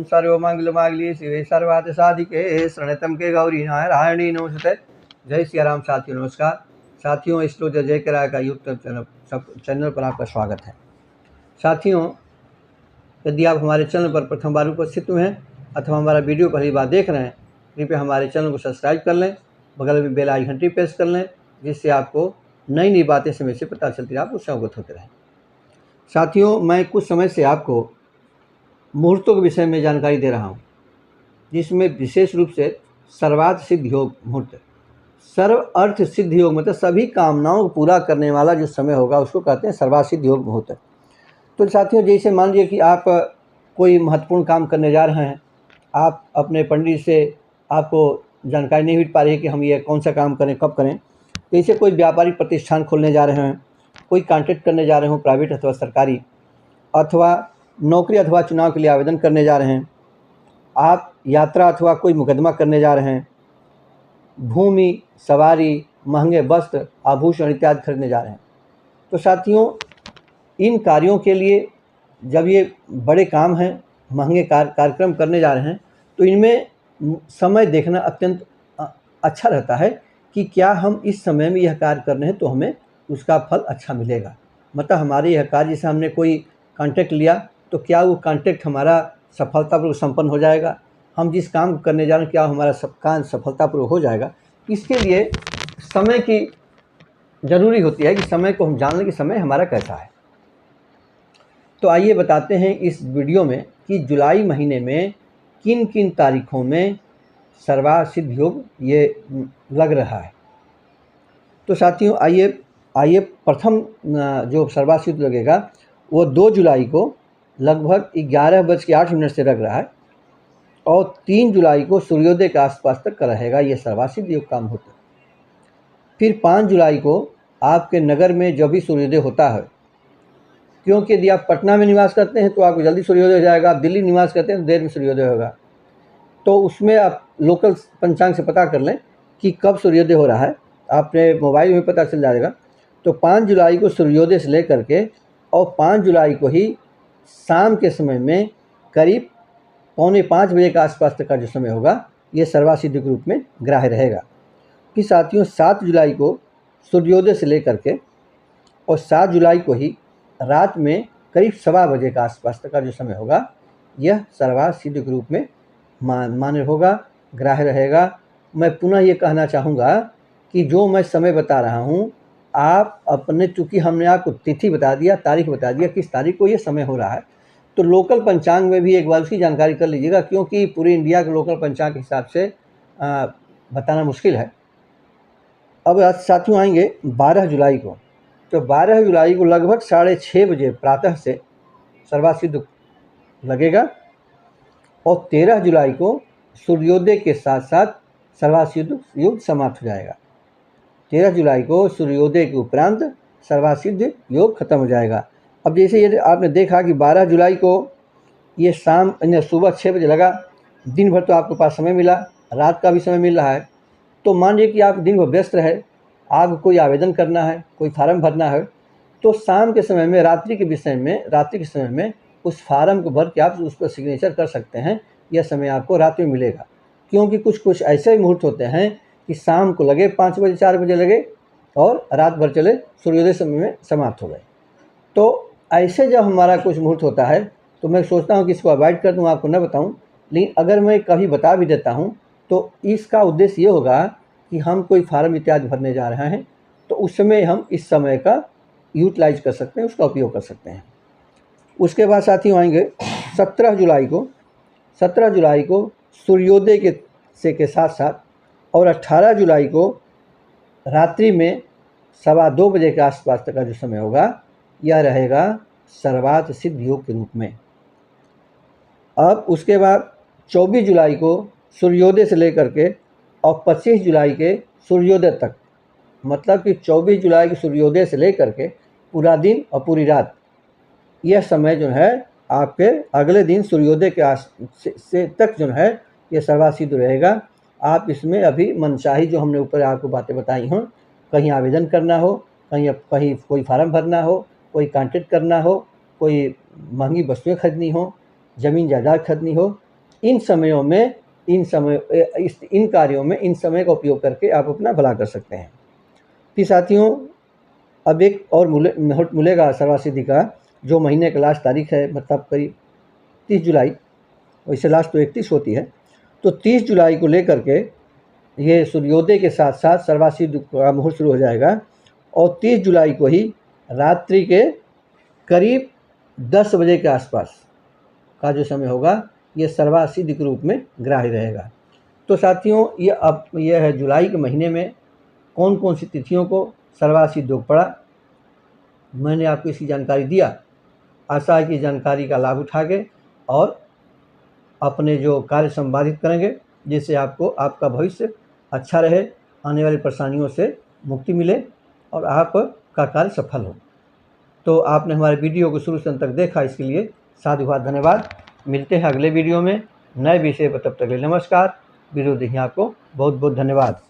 सर्वमंगलमांगल्ये शिवे सर्वार्थ साधिके शरणत्म के गौरी नारायणी नमस्ते। जय सिया राम। साथियों नमस्कार। साथियों, स्टूडियो जय किराए का यूट्यूब चैनल पर आपका स्वागत है। साथियों, यदि आप हमारे चैनल पर प्रथम बार उपस्थित हुए हैं अथवा हमारा वीडियो पहली बार देख रहे हैं, कृपया हमारे चैनल को सब्सक्राइब कर लें, बगल में बेल आइकन घंटी प्रेस कर लें, जिससे आपको नई नई बातें समय से पता चलती रहे, आप उससे अवगत होते रहें। साथियों, मैं कुछ समय से आपको मुहूर्तों के विषय में जानकारी दे रहा हूँ, जिसमें विशेष रूप से सर्वार्थ सिद्ध योग मुहूर्त। सर्व अर्थ सिद्ध योग मतलब सभी कामनाओं को पूरा करने वाला जो समय होगा उसको कहते हैं सर्वार्थ सिद्ध योग मुहूर्त। तो साथियों, जैसे मान लीजिए कि आप कोई महत्वपूर्ण काम करने जा रहे हैं, आप अपने पंडित से आपको जानकारी नहीं मिल पा रही है कि हम ये कौन सा काम करें, कब करें। तो इसे कोई व्यापारिक प्रतिष्ठान खोलने जा रहे हैं, कोई कॉन्ट्रैक्ट करने जा रहे हो प्राइवेट अथवा सरकारी, अथवा नौकरी अथवा चुनाव के लिए आवेदन करने जा रहे हैं, आप यात्रा अथवा कोई मुकदमा करने जा रहे हैं, भूमि, सवारी, महंगे वस्त्र, आभूषण इत्यादि खरीदने जा रहे हैं। तो साथियों, इन कार्यों के लिए जब ये बड़े काम हैं, महंगे कार्यक्रम करने जा रहे हैं, तो इनमें समय देखना अत्यंत अच्छा रहता है कि क्या हम इस समय में यह कार्य कर रहे हैं तो हमें उसका फल अच्छा मिलेगा। मतलब हमारे यह कार्य, जैसे हमने कोई कॉन्ट्रैक्ट लिया तो क्या वो कॉन्ट्रैक्ट हमारा सफलतापूर्वक संपन्न हो जाएगा, हम जिस काम करने जा रहे हैं क्या हमारा सब काम सफलतापूर्वक हो जाएगा। इसके लिए समय की ज़रूरी होती है कि समय को हम जान लें कि समय हमारा कैसा है। तो आइए बताते हैं इस वीडियो में कि जुलाई महीने में किन किन तारीखों में सर्वार्थ सिद्ध योग ये लग रहा है। तो साथियों, आइए प्रथम जो सर्वार्थ सिद्ध लगेगा वो 2 जुलाई को लगभग 11:08 से लग रहा है और 3 जुलाई को सूर्योदय के आसपास तक का रहेगा ये सर्वार्थ सिद्ध योग काम होता है। फिर 5 जुलाई को आपके नगर में जब भी सूर्योदय होता है, क्योंकि यदि आप पटना में निवास करते हैं तो आपको जल्दी सूर्योदय हो जाएगा, आप दिल्ली निवास करते हैं तो देर में सूर्योदय होगा। तो उसमें आप लोकल पंचांग से पता कर लें कि कब सूर्योदय हो रहा है, आपने मोबाइल में पता चल जाएगा। तो 5 जुलाई को सूर्योदय से लेकर के और 5 जुलाई को ही शाम के समय में करीब 4:45 बजे के आसपास तक का जो समय होगा ये सर्वार्थ सिद्ध के रूप में ग्राह्य रहेगा। फिर साथियों, 7 जुलाई को सूर्योदय से लेकर के और 7 जुलाई को ही रात में करीब 1:15 बजे के आसपास तक का जो समय होगा यह सर्वार्थ सिद्ध के रूप में मान्य होगा, ग्राह्य रहेगा। मैं पुनः ये कहना चाहूँगा कि जो मैं समय बता रहा हूँ, आप अपने, चूँकि हमने आपको तिथि बता दिया, तारीख बता दिया किस तारीख को ये समय हो रहा है, तो लोकल पंचांग में भी एक बार उसकी जानकारी कर लीजिएगा, क्योंकि पूरी इंडिया के लोकल पंचांग के हिसाब से बताना मुश्किल है। अब साथियों आएंगे 12 जुलाई को। तो 12 जुलाई को लगभग 6:30 बजे प्रातः से सर्वार्थ सिद्ध लगेगा और 13 जुलाई को सूर्योदय के साथ साथ सर्वार्थ सिद्ध योग समाप्त हो जाएगा। 13 जुलाई को सूर्योदय के उपरांत सर्वार्थ सिद्ध योग खत्म हो जाएगा। अब जैसे ये आपने देखा कि 12 जुलाई को ये सुबह 6 बजे लगा, दिन भर तो आपके पास समय मिला, रात का भी समय मिल रहा है। तो मान लीजिए कि आप दिन भर व्यस्त रहे, आपको कोई आवेदन करना है, कोई फार्म भरना है, तो शाम के समय में, रात्रि के समय में उस फार्म को भर के आप उस पर सिग्नेचर कर सकते हैं। यह समय आपको रात में मिलेगा, क्योंकि कुछ ऐसे मुहूर्त होते हैं कि शाम को लगे 5 बजे 4 बजे लगे और रात भर चले, सूर्योदय समय में समाप्त हो गए। तो ऐसे जब हमारा कुछ मुहूर्त होता है तो मैं सोचता हूँ कि इसको अवॉइड कर दूँ, आपको न बताऊँ। लेकिन अगर मैं कभी बता भी देता हूँ तो इसका उद्देश्य ये होगा कि हम कोई फार्म इत्यादि भरने जा रहे हैं, तो उस समय हम इस समय का यूटिलाइज कर सकते हैं, उसका उपयोग कर सकते हैं। उसके बाद साथियों आएंगे 17 जुलाई को। 17 जुलाई को सूर्योदय के साथ साथ और 18 जुलाई को रात्रि में 2:15 बजे के आसपास तक का जो समय होगा यह रहेगा सर्वार्थ सिद्ध योग के रूप में। अब उसके बाद 24 जुलाई को सूर्योदय से लेकर के और 25 जुलाई के सूर्योदय तक, मतलब कि 24 जुलाई के सूर्योदय से लेकर के पूरा दिन और पूरी रात, यह समय जो है आपके अगले दिन सूर्योदय के तक जो है ये सर्वार्थ सिद्ध रहेगा। आप इसमें अभी मनचाही जो हमने ऊपर आपको बातें बताई हों, कहीं आवेदन करना हो, कहीं कोई फार्म भरना हो, कोई कॉन्ट्रैक्ट करना हो, कोई महंगी वस्तुएं खरीदनी हो, ज़मीन जायदाद खरीदनी हो, इन कार्यों में इन समय का उपयोग करके आप अपना भला कर सकते हैं। फिर साथियों, अब एक और मिलेगा सर्वासिद्धि का, जो महीने का लास्ट तारीख है, मतलब करीब 30 जुलाई, वैसे लास्ट तो 31 होती है, तो 30 जुलाई को लेकर के ये सूर्योदय के साथ साथ सर्वासिद्धि का मुहूर्त शुरू हो जाएगा और 30 जुलाई को ही रात्रि के करीब 10 बजे के आसपास का जो समय होगा ये सर्वासिद्धि के रूप में ग्राह्य रहेगा। तो साथियों, ये है जुलाई के महीने में कौन कौन सी तिथियों को सर्वासिद्ध योग पड़ा, मैंने आपको इसकी जानकारी दिया। आशा है कि जानकारी का लाभ उठा के और अपने जो कार्य संपादित करेंगे, जिससे आपको आपका भविष्य अच्छा रहे, आने वाली परेशानियों से मुक्ति मिले और आपका कार्य सफल हो। तो आपने हमारे वीडियो को शुरू से अंत तक देखा, इसके लिए साधुवाद, धन्यवाद। मिलते हैं अगले वीडियो में नए विषय पर, तब तक के लिए नमस्कार। वीडियो देखने आपको बहुत बहुत धन्यवाद।